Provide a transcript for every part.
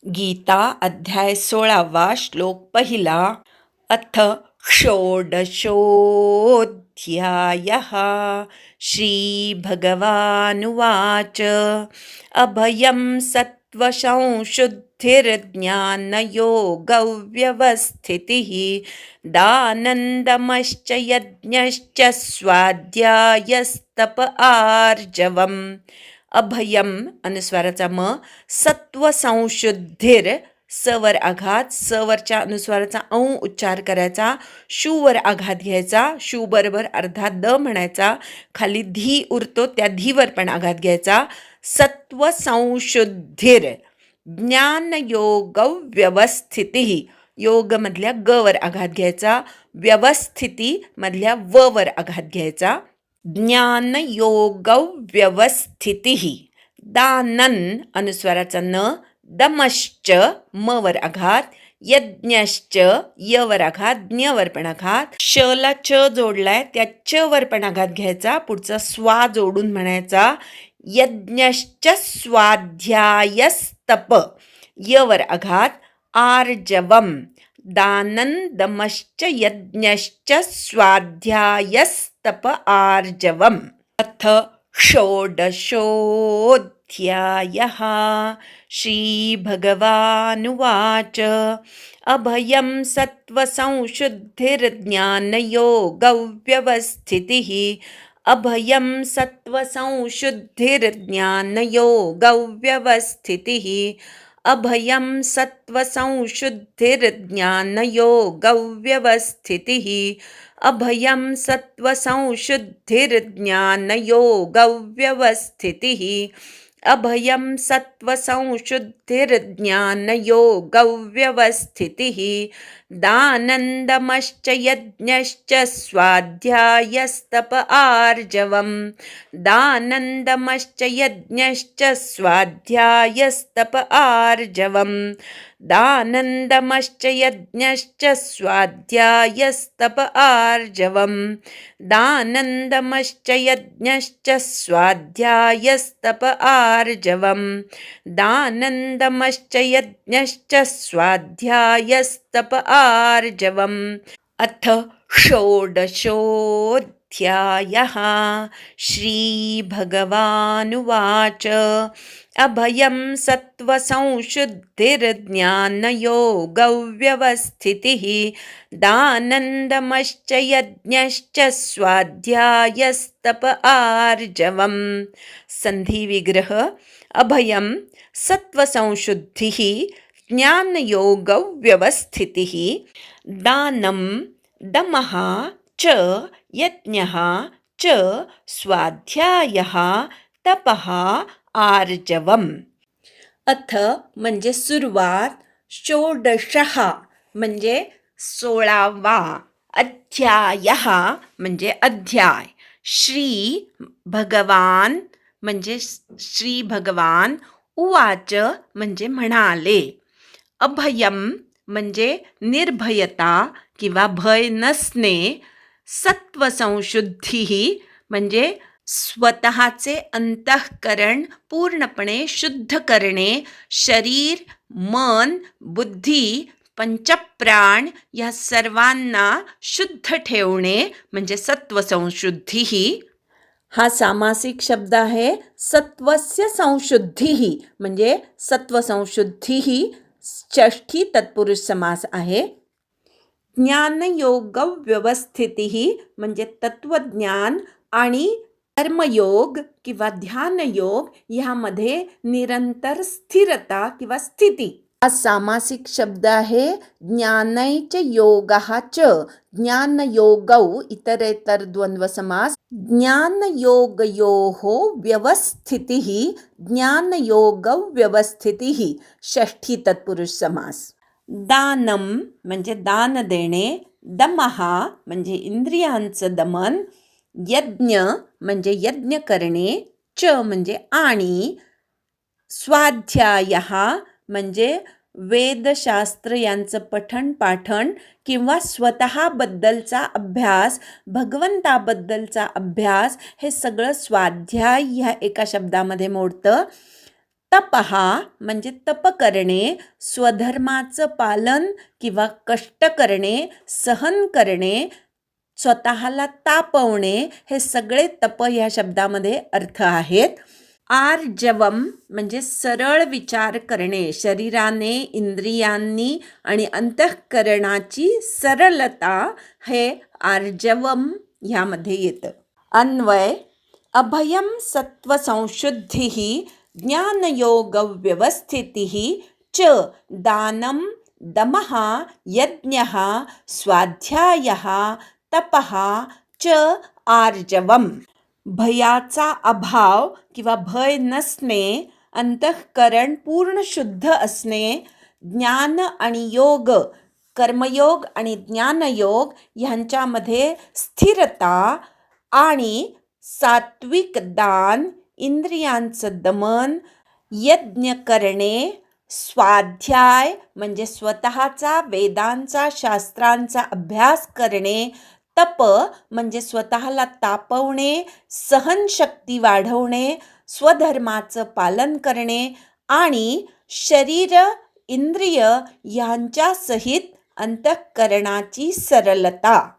गीता अध्याय 16 श्लोक पहिला. अथ षोडशोऽध्यायः. श्रीभगवानुवाच. अभयं सत्त्वसंशुद्धिर्ज्ञानयोगव्यवस्थितिः दानन्दमश्च यज्ञश्च स्वाध्यायस्तप आर्जवम्. अभयम अनुस्वाराचा म, सत्वसंशुद्धीर सवर आघात, सवरच्या अनुस्वाराचा औ उच्चार करायचा, शूवर आघात घ्यायचा, शू बरोबर अर्धा द म्हणायचा, खाली धी उरतो त्या धीवर पण आघात घ्यायचा. सत्वसंशुद्धीर ज्ञानयोग व्यवस्थिती, योग मधल्या ग वर आघात घ्यायचा, व्यवस्थिती मधल्या व वर आघात घ्यायचा. ज्ञानयोग व्यवस्थिती. दानन अनुस्वाराचा न, दमश्च म वर आघात, यज्ञश्च य वर आघात, ज्ञ वर पण आघात, शला च जोडलाय त्या च वर पण आघात घ्यायचा, पुढचा स्वा जोडून म्हणायचा. यज्ञश्च स्वाध्यायस्तप य वर आघात, आर्जवम. दानन्दमश्च यज्ञश्च स्वाध्यायस्तप आर्जवम्. अथ षोडशोऽध्यायः. श्रीभगवानुवाच. अभयं सत्त्वसंशुद्धिर्ज्ञानयोगव्यवस्थितिः. अभयं सत्त्वसंशुद्धिर्ज्ञानयोगव्यवस्थितिः. अभयं सत्त्वसंशुद्धिर्ज्ञानयोगव्यवस्थितिः. अभयं सत्त्वसंशुद्धिर्ज्ञानयोगव्यवस्थितिः. अभयं सत्त्वसंशुद्धिर्ज्ञानयोगव्यवस्थितिः. दानन्दमश्च यज्ञश्च स्वाध्यायस्तप आर्जवम्. दानन्दमश्च यज्ञश्च स्वाध्यायस्तप आर्जवम्. दानन्दमश्च यज्ञश्च स्वाध्यायस्तप आर्जवम्. दानन्दमश्च यज्ञश्च स्वाध्यायस्तप आर्जवम्. दानन्दमश्च यज्ञश्च स्वाध्यायस्तप आर्जवम्. अथ षोडशोऽध्यायः. श्रीभगवानुवाच. अभयं सत्त्वसंशुद्धिर्ज्ञानयोगव्यवस्थितिः. दानन्दमश्च यज्ञश्च स्वाध्यायस्तप आर्जवम्. संधि विग्रह. अभयं सत्त्वसंशुद्धिः ज्ञानयोगव्यवस्थितिः. दानं दमः च यज्ञः च स्वाध्यायः तपः आर्जवम्. अथ म्हणजे सुरुवात, षोडशः म्हणजे 16वा, अध्यायः म्हणजे अध्याय, श्री भगवान म्हणजे श्री भगवान, उवाच म्हणजे म्हणाले, अभयम म्हणजे निर्भयता किंवा भय नसणे, सत्वसंशुद्धी म्हणजे स्वतःचे अंतःकरण पूर्णपणे शुद्ध करणे, शरीर, मन, बुद्धी, पंचप्राण या सर्वांना शुद्ध ठेवणे म्हणजे सत्वसंशुद्धी. हा सामासिक शब्द आहे. सत्वस्य संशुद्धी म्हणजे सत्वसंशुद्धी षष्ठी तत्पुरुष समास आहे. ज्ञानयोग व्यवस्थिती म्हणजे तत्वज्ञान आणि कर्मयोग किंवा ध्यानयोग ह्यामध्ये निरंतर स्थिरता किंवा स्थिती. हा सामासिक शब्द आहे. ज्ञानैच योगः च, ज्ञानयोगौ इतरेतर द्वंद्व समास. ज्ञानयोगयोः व्यवस्थितिः, ज्ञानयोग व्यवस्थितिः षष्ठी तत्पुरुष समास. दानम म्हणजे दान देणे, दमः म्हणजे इंद्रियांचं दमन, यज्ञ म्हणजे यज्ञ करणे, च म्हणजे आणि, स्वाध्यायः म्हणजे वेदशास्त्र यांचं पठण पाठण किंवा स्वतःबद्दलचा अभ्यास, भगवंताबद्दलचा अभ्यास, हे सगळं स्वाध्याय ह्या एका शब्दामध्ये मोडतं. तपहा म्हणजे तप करणे, स्वधर्माचं पालन किंवा कष्ट करणे, सहन करणे, स्वतःला तापवणे, हे सगळे तप या शब्दामध्ये अर्थ आहेत. आर्जवम म्हणजे सरळ विचार करणे, शरीराने, इंद्रियांनी आणि अंतःकरणाची सरलता, हे आर्जवम ह्यामध्ये येतं. अन्वय: अभयं सत्त्वसंशुद्धिः ज्ञानयोगव्यवस्थितिः च दानं दमः यज्ञः स्वाध्यायः तपः च आर्जवम्. भयाचा अभाव किंवा भय नसणे, अंतःकरण पूर्ण शुद्ध असणे, ज्ञान आणि योग, कर्मयोग आणि ज्ञानयोग ह्यांच्यामध्ये स्थिरता आणि सात्विक दान, इंद्रियांचं दमन, यज्ञ करणे, स्वाध्याय म्हणजे स्वतःचा वेदांचा शास्त्रांचा अभ्यास करणे, तप म्हणजे स्वतःला तापवणे, सहनशक्ती वाढवणे, स्वधर्माचं पालन करणे आणि शरीर इंद्रिय यांच्या सहित अंतःकरणाची सरलता.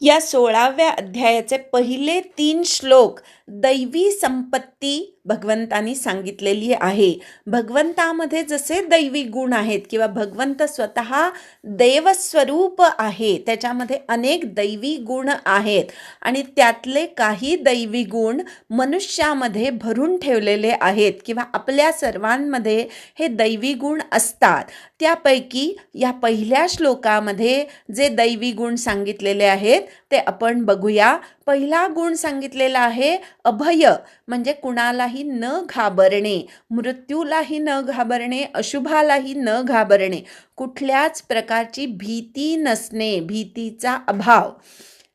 या 16व्या अध्यायाचे पहिले 3 श्लोक दैवी संपत्ती भगवंतांनी सांगितलेली आहे. भगवंतामध्ये जसे दैवी गुण आहेत किंवा भगवंत स्वतः देवस्वरूप आहे, त्याच्यामध्ये अनेक दैवी गुण आहेत आणि त्यातले काही दैवी गुण मनुष्यामध्ये भरून ठेवलेले आहेत किंवा आपल्या सर्वांमध्ये हे दैवी गुण असतात. त्यापैकी या पहिल्या श्लोकामध्ये जे दैवी गुण सांगितलेले आहेत ते आपण बघूया. पहिला गुण सांगितलेला आहे अभय, म्हणजे कुणालाही न घाबरणे, मृत्यूलाही न घाबरणे, अशुभालाही न घाबरणे, कुठल्याच प्रकारची भीती नसणे, भीतीचा अभाव.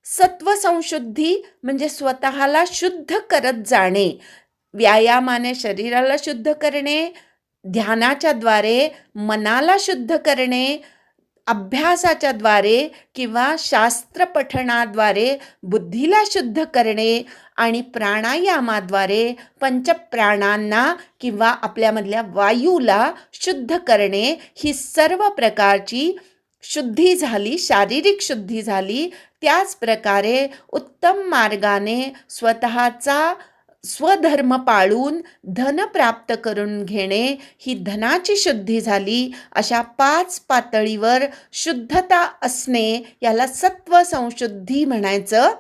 सत्वसंशुद्धी म्हणजे स्वतःला शुद्ध करत जाणे, व्यायामाने शरीराला शुद्ध करणे, ध्यानाच्या द्वारे मनाला शुद्ध करणे, अभ्यासाच्या द्वारे किंवा शास्त्र पठणाद्वारे बुद्धीला शुद्ध करणे आणि प्राणायामाद्वारे पंचप्राणांना किंवा आपल्यामधल्या वायूला शुद्ध करणे. ही सर्व प्रकारची शुद्धी झाली, शारीरिक शुद्धी झाली. त्याच प्रकारे उत्तम मार्गाने स्वतःचा स्वधर्म पाळून धन प्राप्त करून घेणे, ही धनाची शुद्धी झाली. अशा 5 पातळीवर शुद्धता असणे याला सत्वसंशुद्धी म्हणायचं.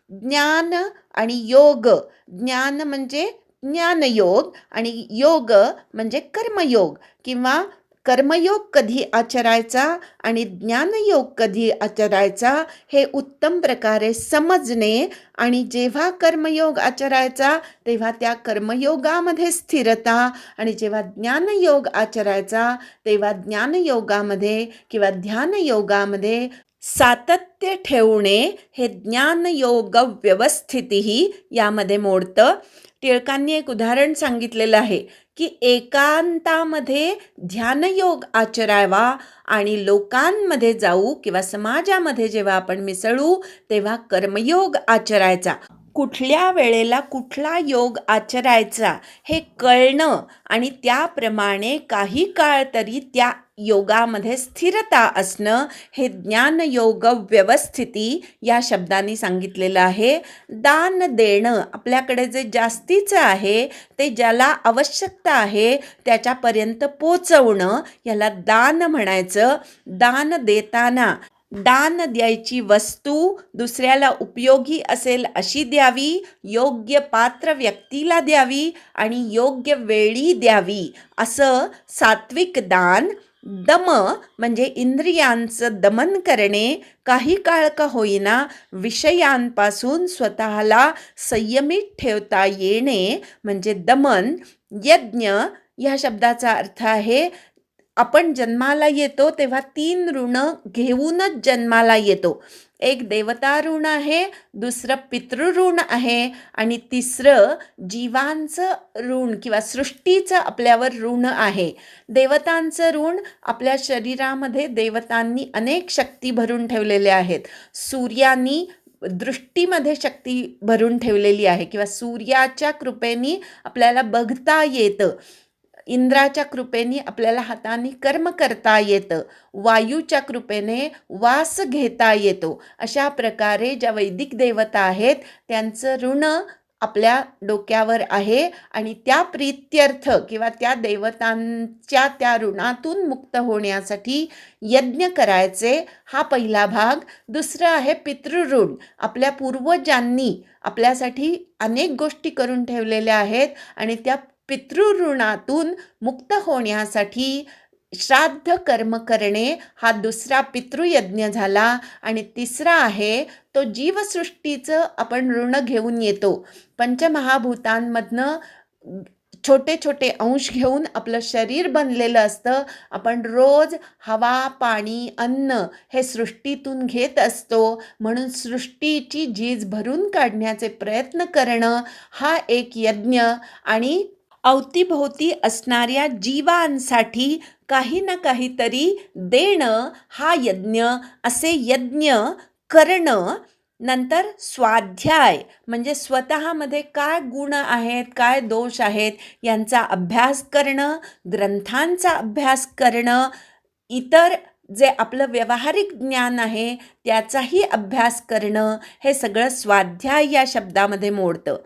ज्ञान आणि योग, ज्ञान म्हणजे ज्ञानयोग आणि योग म्हणजे कर्मयोग किंवा कर्मयोग कधी आचरायचा आणि ज्ञानयोग कधी आचरायचा हे उत्तम प्रकारे समजणे आणि जेव्हा कर्मयोग आचरायचा तेव्हा त्या कर्मयोगामध्ये स्थिरता आणि जेव्हा ज्ञानयोग आचरायचा तेव्हा ज्ञानयोगामध्ये किंवा ध्यानयोगामध्ये सातत्य ठेवणे, हे ज्ञानयोग व्यवस्थिती यामध्ये मोडतं. टिळकांनी एक उदाहरण सांगितलेलं आहे की एकांतामध्ये ध्यानयोग आचरावा आणि लोकांमध्ये जाऊ किंवा समाजामध्ये जेव्हा आपण मिसळू तेव्हा कर्मयोग आचरायचा. कुठल्या वेळेला कुठला योग आचरायचा हे कळणं आणि त्याप्रमाणे काही काळ तरी त्या योगामध्ये स्थिरता असणं, हे ज्ञानयोग व्यवस्थिती या शब्दांनी सांगितलेलं आहे. दान देणं, आपल्याकडे जे जास्तीचं आहे ते ज्याला आवश्यकता आहे त्याच्यापर्यंत पोचवणं, याला दान म्हणायचं. दान देताना दान द्यायची वस्तू दुसऱ्याला उपयोगी असेल अशी द्यावी, योग्य पात्र व्यक्तीला द्यावी आणि योग्य वेळी द्यावी, असं सात्विक दान. दम म्हणजे इंद्रियांचं दमन करणे, काही काळ का होईना विषयांपासून स्वतःला संयमित ठेवता येणे म्हणजे दमन. यज्ञ या शब्दाचा अर्थ आहे आपण जन्माला येतो तेव्हा 3 ऋण घेऊनच जन्माला येतो. एक देवता ऋण आहे, दुसरं पितृऋण आहे आणि तिसरं जीवांचं ऋण किंवा सृष्टीचं आपल्यावर ऋण आहे. देवतांचं ऋण, आपल्या शरीरामध्ये देवतांनी अनेक शक्ती भरून ठेवलेल्या आहेत. सूर्यानी दृष्टीमध्ये शक्ती भरून ठेवलेली आहे किंवा सूर्याच्या कृपेने आपल्याला बघता येतं. इंद्राच्या कृपेने आपल्याला हाताने कर्म करता येतं, वायूच्या कृपेने वास घेता येतो. अशा प्रकारे ज्या वैदिक देवता आहेत त्यांचं ऋण आपल्या डोक्यावर आहे आणि त्या प्रीत्यर्थ किंवा त्या देवतांच्या त्या ऋणातून मुक्त होण्यासाठी यज्ञ करायचे, हा पहिला भाग. दुसरं आहे पितृऋण. आपल्या पूर्वजांनी आपल्यासाठी अनेक गोष्टी करून ठेवलेल्या आहेत आणि त्या पितृऋणातून मुक्त होण्यासाठी श्राद्ध कर्म करणे हा दुसरा पितृयज्ञ झाला. आणि तिसरा आहे तो जीवसृष्टीचं आपण ऋण घेऊन येतो. पंचमहाभूतांमधनं छोटे छोटे अंश घेऊन आपलं शरीर बनलेलं असतं. आपण रोज हवा, पाणी, अन्न हे सृष्टीतून घेत असतो. म्हणून सृष्टीची झीज भरून काढण्याचे प्रयत्न करणं हा एक यज्ञ. आणि अवतीभोवती असणाऱ्या जीवांसाठी काही ना काहीतरी देणं हा यज्ञ. असे यज्ञ करणं. नंतर स्वाध्याय म्हणजे स्वतःमध्ये काय गुण आहेत, काय दोष आहेत यांचा अभ्यास करणं, ग्रंथांचा अभ्यास करणं, इतर जे आपलं व्यावहारिक ज्ञान आहे त्याचाही अभ्यास करणं, हे सगळं स्वाध्याय या शब्दामध्ये मोडतं.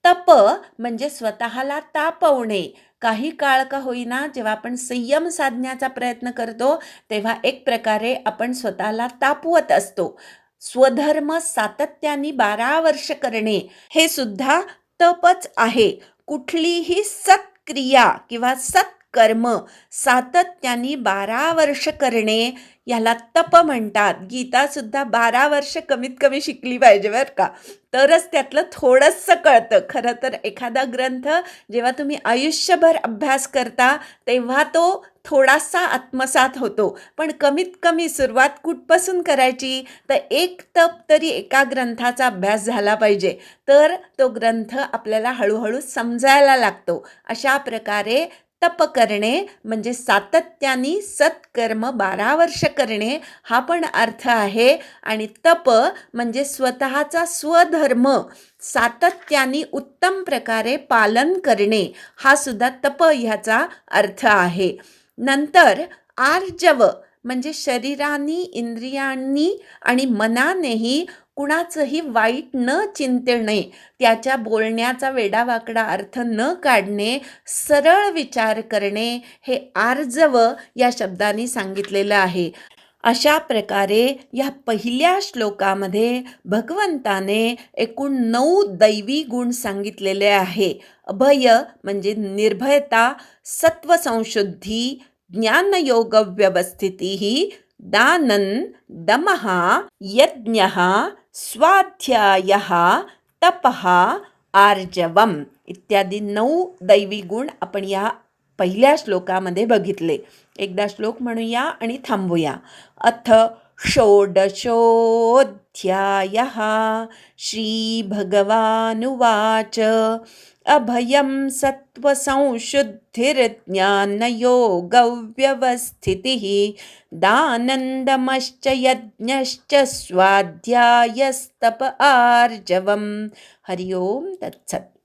तप म्हणजे स्वतःला तापवणे. काही काळ का होईना जेव्हा आपण संयम साधण्याचा प्रयत्न करतो तेव्हा एक प्रकारे आपण स्वतःला तापवत असतो. स्वधर्म सातत्याने 12 वर्ष करणे हे सुद्धा तपच आहे. कुठलीही सत्क्रिया किंवा सत्कर्म सातत्याने 12 वर्ष करणे याला तप म्हणतात. गीतासुद्धा 12 वर्ष कमीत कमी शिकली पाहिजे बरं का, तरच त्यातलं थोडंसं कळतं. खरं तर एखादा ग्रंथ जेव्हा तुम्ही आयुष्यभर अभ्यास करता तेव्हा तो थोडासा आत्मसात होतो. पण कमीत कमी सुरुवात कुठपासून करायची, तर एक तप तरी एका ग्रंथाचा अभ्यास झाला पाहिजे, तर तो ग्रंथ आपल्याला हळूहळू समजायला लागतो. अशा प्रकारे तप करणे म्हणजे सातत्याने सत्कर्म 12 वर्ष करणे हा पण अर्थ आहे. आणि तप म्हणजे स्वतःचा स्वधर्म सातत्याने उत्तम प्रकारे पालन करणे हा सुद्धा तप ह्याचा अर्थ आहे. नंतर आर्जव म्हणजे शरीरानी, इंद्रियांनी आणि मनानेही कुणाचंही वाईट न चिंतणे, त्याच्या बोलण्याचा वेडावाकडा अर्थ न काढणे, सरळ विचार करणे, हे आर्जव या शब्दाने सांगितलेलं आहे. अशा प्रकारे या पहिल्या श्लोकामध्ये भगवंताने एकूण 9 दैवी गुण सांगितलेले आहे. अभय म्हणजे निर्भयता, सत्वसंशुद्धी, ज्ञानयोग व्यवस्थिती, दानं, दमः, यज्ञः, स्वाध्यायः, तपः, आर्जवम इत्यादी 9 दैवी गुण आपण या पहिल्या श्लोकामध्ये बघितले. एकदा श्लोक म्हणूया आणि थांबूया. अथ षोडशोऽध्यायः. श्री भगवानुवाच अभयं सत्त्वसंशुद्धिर्ज्ञानयोगव्यवस्थितिः दानन्दमश्च यज्ञश्च स्वाध्यायस्तप आर्जवम्. हरि ओम तत्सत्.